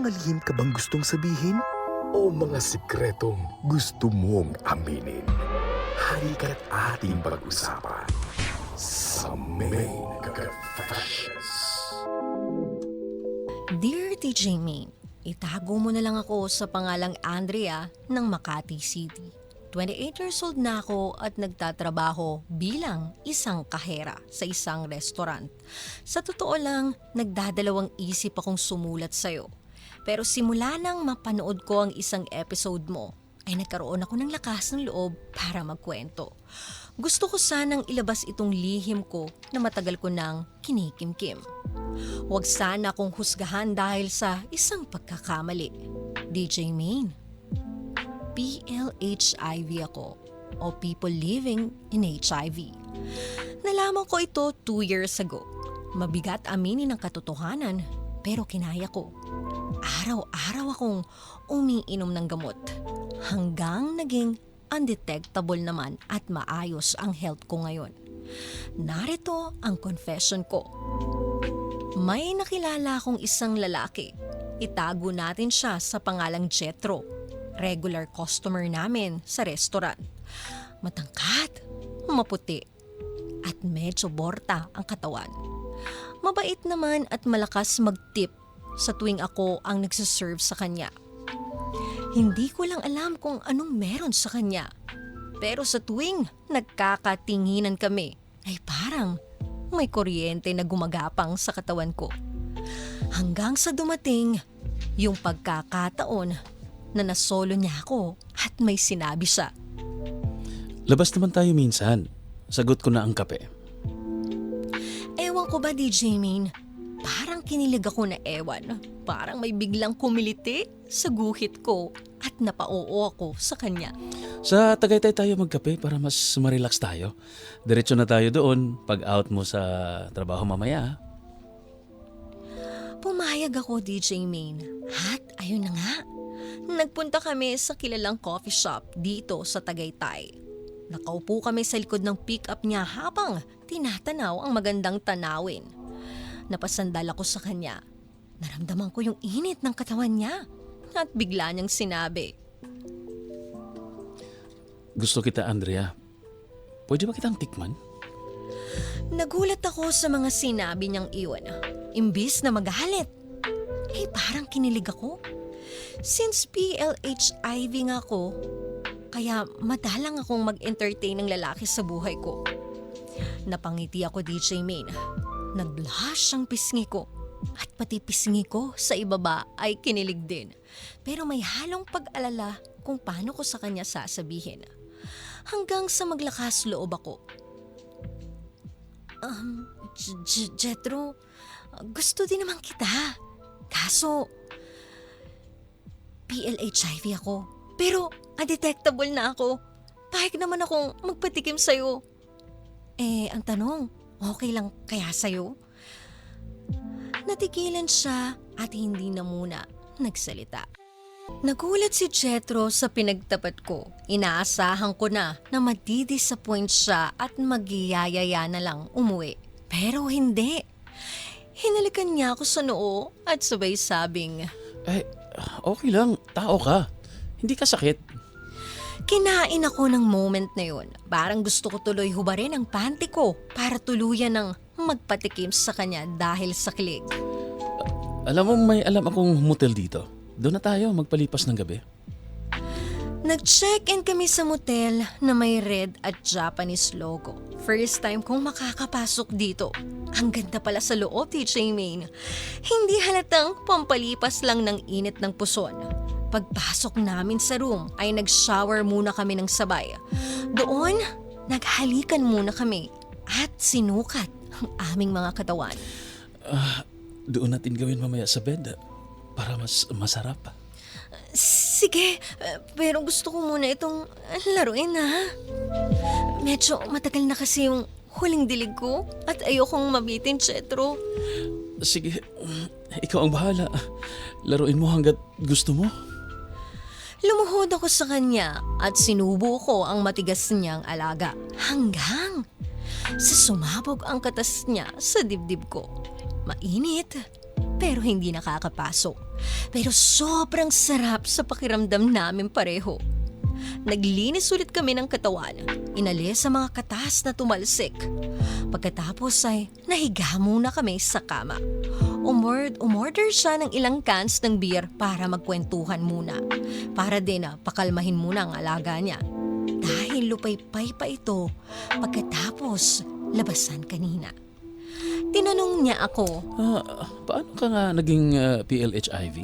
mga lihim ka bang gustong sabihin? O mga sikretong gusto mong aminin? Halika't ating pag-usapan sa Main Confessions. Dear TJ Main, itago mo na lang ako sa pangalang Andrea ng Makati City. 28 years old na ako at nagtatrabaho bilang isang kahera sa isang restaurant. Sa totoo lang, nagdadalawang isip akong sumulat sa'yo. Pero simula nang mapanood ko ang isang episode mo, ay nagkaroon ako ng lakas ng loob para magkwento. Gusto ko sanang ilabas itong lihim ko na matagal ko nang kinikimkim. Huwag sana akong husgahan dahil sa isang pagkakamali. DJ Main, PLHIV ako o People Living in HIV. Nalaman ko ito 2 years ago. Mabigat aminin ang katotohanan pero kinaya ko. Araw-araw akong umiinom ng gamot hanggang naging undetectable naman at maayos ang health ko ngayon. Narito ang confession ko. May nakilala akong isang lalaki. Itago natin siya sa pangalang Jetro. Regular customer namin sa restaurant. Matangkad, maputi, at medyo borta ang katawan. Mabait naman at malakas mag-tip sa tuwing ako ang nagsiserve sa kanya. Hindi ko lang alam kung anong meron sa kanya. Pero sa tuwing nagkakatinginan kami, ay parang may kuryente na gumagapang sa katawan ko. Hanggang sa dumating yung pagkakataon na nasolo niya ako at may sinabi siya. Labas naman tayo minsan. Sagot ko na ang kape. Ewan ko ba, DJ Main? Parang kinilig ako na ewan. Parang may biglang kumiliti sa guhit ko at napauo ako sa kanya. Sa Tagaytay tayo magkape para mas ma-relax tayo. Diretso na tayo doon pag out mo sa trabaho mamaya. Pumayag ako, DJ Main. At ayun na nga. Nagpunta kami sa kilalang coffee shop dito sa Tagaytay. Nakaupo kami sa likod ng pick-up niya habang tinatanaw ang magandang tanawin. Napasandal ako sa kanya. Naramdaman ko yung init ng katawan niya at bigla niyang sinabi, Gusto kita, Andrea. Pwede ba kitang tikman? Nagulat ako sa mga sinabi niyang iwan. Imbis na magalit, parang kinilig ako. Since PLHIV nga ako, kaya madalang akong mag-entertain ng lalaki sa buhay ko. Napangiti ako, DJ Main. Nag-blush ang pisngi ko. At pati pisngi ko sa ibaba ay kinilig din. Pero may halong pag-alala kung paano ko sa kanya sasabihin. Hanggang sa maglakas loob ako. Jetro, gusto din naman kita. Kaso, PLHIV ako. Pero undetectable na ako. Pahig naman akong magpatikim sa'yo. Ang tanong, okay lang kaya sa'yo? Natigilan siya at hindi na muna nagsalita. Nagulat si Jetro sa pinagtapat ko. Inaasahan ko na madidisappoint siya at magyayaya na lang umuwi. Pero hindi. Hinalikan niya ako sa noo at sabay sabing, Okay lang. Tao ka. Hindi ka sakit. Kinain ako ng moment na yun. Parang gusto ko tuloy hubarin ang panty ko para tuluyan ng magpatikim sa kanya dahil sa kilig. Alam mo, may alam akong motel dito. Doon na tayo magpalipas ng gabi. Nag-check-in kami sa motel na may red at Japanese logo. First time kong makakapasok dito. Ang ganda pala sa loob, TJ Main. Hindi halatang pampalipas lang ng init ng puson. Pagpasok namin sa room ay nag-shower muna kami ng sabay. Doon, naghalikan muna kami at sinukat ang aming mga katawan. Doon natin gawin mamaya sa bed para mas masarap. Sige, pero gusto ko muna itong laruin ha. Medyo matagal na kasi yung huling dilig ko at ayokong mabitin, Jetro. Sige, ikaw ang bahala. Laruin mo hanggat gusto mo. Lumuhod ako sa kanya at sinubo ko ang matigas niyang alaga hanggang sa sumabog ang katas niya sa dibdib ko. Mainit, pero hindi nakakapasok. Pero sobrang sarap sa pakiramdam namin pareho. Naglinis ulit kami ng katawan, inalis sa mga katas na tumalsik. Pagkatapos ay nahiga muna kami sa kama. Umorder siya ng ilang cans ng beer para magkwentuhan muna. Para din pakalmahin muna ang alaga niya. Dahil lupaypay pa ito pagkatapos labasan kanina. Tinanong niya ako, Paano ka nga naging PLHIV?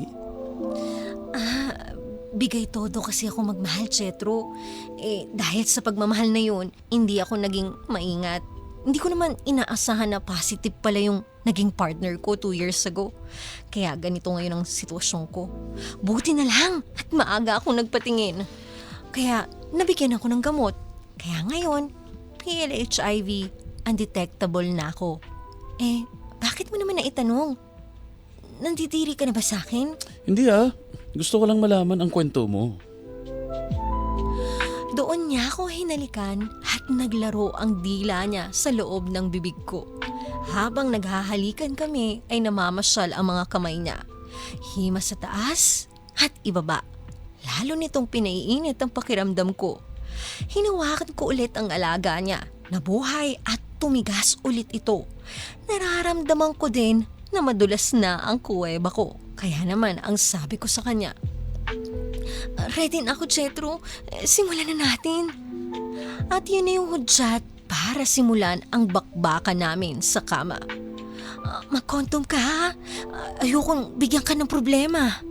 bigay todo kasi ako magmahal, Chetro. Dahil sa pagmamahal na yun, hindi ako naging maingat. Hindi ko naman inaasahan na positive pala yung naging partner ko 2 years ago. Kaya ganito ngayon ang sitwasyon ko. Buti na lang at maaga akong nagpatingin. Kaya nabigyan ako ng gamot. Kaya ngayon, PLHIV, undetectable na ako. Bakit mo naman naitanong? Nandidiri ka na ba sa akin? Hindi Gusto ko lang malaman ang kwento mo. Doon niya ako hinalikan at naglaro ang dila niya sa loob ng bibig ko. Habang naghahalikan kami ay namamasyal ang mga kamay niya. Hima sa taas at ibaba. Lalo nitong pinaiinit ang pakiramdam ko. Hinawakan ko ulit ang alaga niya. Nabuhay at tumigas ulit ito. Nararamdaman ko din na madulas na ang kuweba ko. Kaya naman ang sabi ko sa kanya, ready na ako, Chetro. Simulan na natin. At yun na yung hudyat para simulan ang bakbakan namin sa kama. Magkondom ka ha? Ayokong bigyan ka ng problema.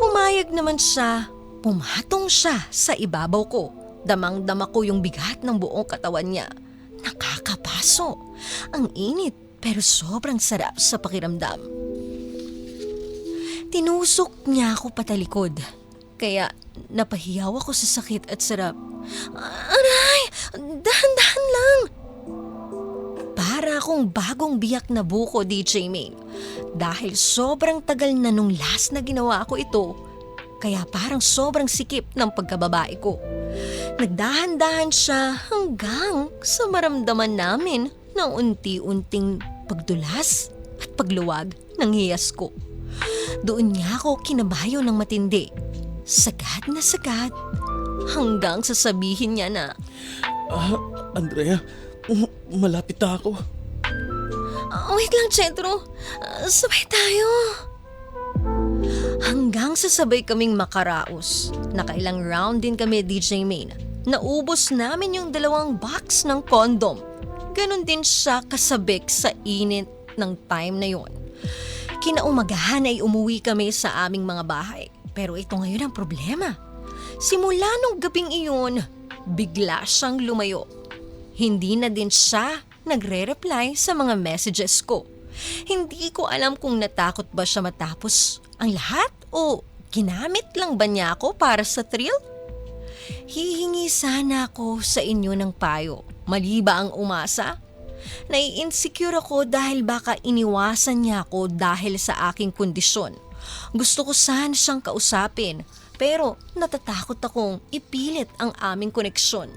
Pumayag naman siya. Pumatong siya sa ibabaw ko. Damang-dama ko yung bigat ng buong katawan niya. Nakakapaso. Ang init pero sobrang sarap sa pakiramdam. Tinusok niya ako patalikod. Kaya napahiyaw ako sa sakit at sarap. Aray! Dahan-dahan lang! Para akong bagong biyak na buko, DJ Maine. Dahil sobrang tagal na nung last na ginawa ko ito, kaya parang sobrang sikip ng pagkababae ko. Nagdahan-dahan siya hanggang sa maramdaman namin ng unti-unting pagdulas at pagluwag ng hiyas ko. Doon niya ako kinabayo ng matindi. Sagad na sagad. Hanggang sasabihin niya na, Andrea, malapit na ako. wait lang, Chetro. Sabay tayo. Hanggang sasabay kaming makaraos. Nakailang round din kami, DJ Maine. Naubos namin yung 2 box ng kondom. Ganon din siya kasabik sa init ng time na yon. Kinaumagahan ay umuwi kami sa aming mga bahay. Pero ito ngayon ang problema. Simula nung gabing iyon, bigla siyang lumayo. Hindi na din siya nagre-reply sa mga messages ko. Hindi ko alam kung natakot ba siya matapos ang lahat o ginamit lang ba niya ako para sa thrill? Hihingi sana ako sa inyo ng payo. Mali ba ang umasa? Nai-insecure ako dahil baka iniwasan niya ako dahil sa aking kondisyon. Gusto ko sana siyang kausapin pero natatakot akong ipilit ang aming koneksyon.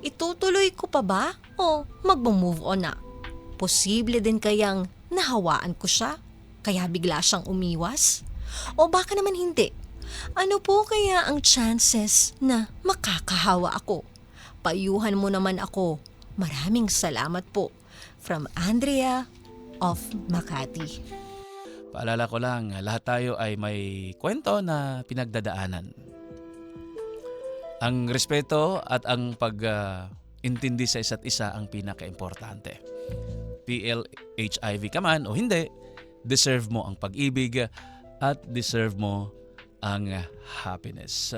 Itutuloy ko pa ba o magmo-move on na? Posible din kayang nahawaan ko siya kaya bigla siyang umiwas? O baka naman hindi? Ano po kaya ang chances na makakahawa ako? Payuhan mo naman ako. Maraming salamat po. From Andrea of Makati. Paalala ko lang, lahat tayo ay may kwento na pinagdadaanan. Ang respeto at ang pag-intindi sa isa't isa ang pinaka-importante. PLHIV ka man o hindi, deserve mo ang pag-ibig at deserve mo ang happiness.